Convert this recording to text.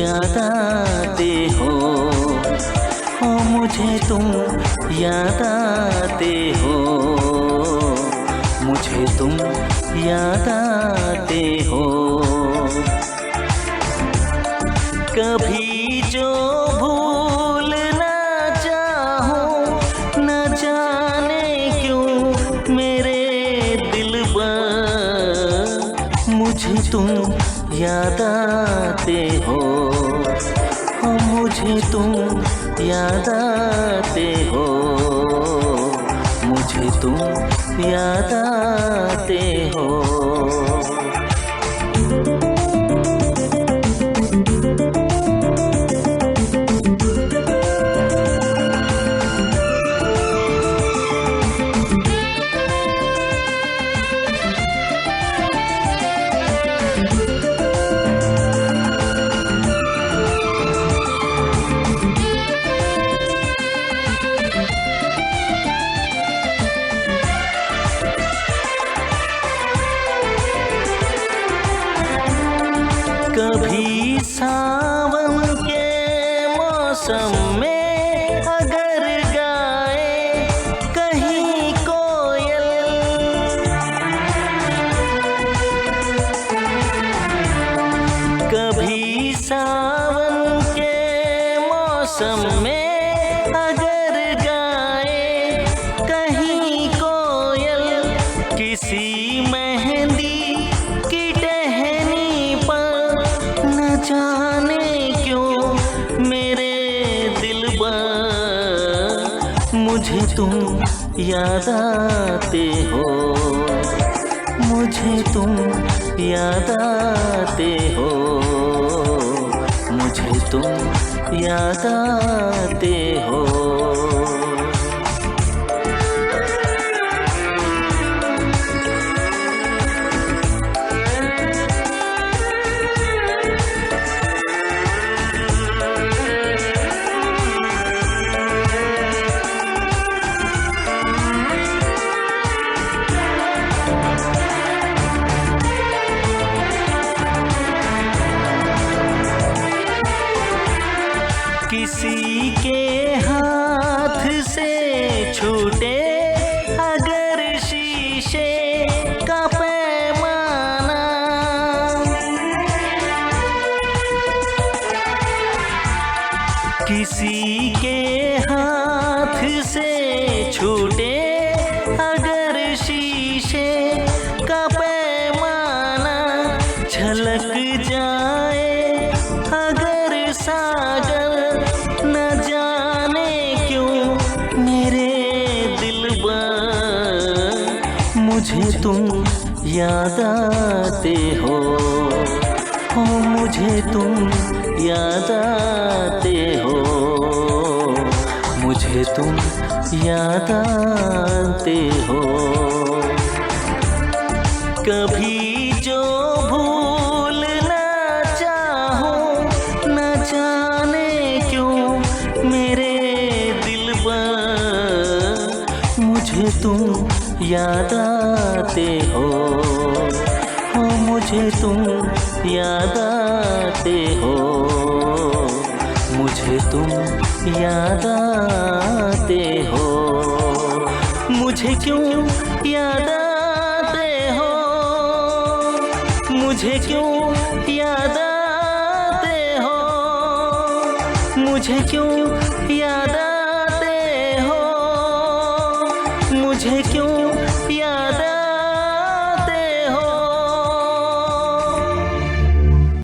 याद आते हो मुझे तुम याद आते हो, मुझे तुम याद आते हो। कभी जो भूल ना चाहूं, न जाने क्यों मेरे दिलबर, मुझे तुम याद आते हो मुझे तुम याद आते हो, मुझे तुम याद आते हो। कभी सावन के मौसम में अगर गाए कहीं कोयल, कभी सावन के मौसम में अगर गाए कहीं कोयल, किसी मेहंदी की टहनी पर न जाने क्यों मेरे दिलबर, मुझे तुम याद आते हो मुझे तुम याद आते हो, मुझे तुम याद आते हो। किसी के हाथ से छूटे अगर शीशे का पैमाना, किसी के हाथ से छूटे अगर शीशे का पैमाना, झलक जाए अगर सागर, न जाने क्यों मेरे दिलबर, मुझे तुम याद आते हो मुझे तुम याद आते हो, मुझे तुम याद आते हो। कभी जो भूल ना चाहूं, न जाने क्यों मेरे दिलबर, मुझे तुम याद आते हो मुझे तुम याद आते हो, मुझे तुम याद आते हो। मुझे क्यों याद आते हो, मुझे क्यों याद आते हो, मुझे क्यों याद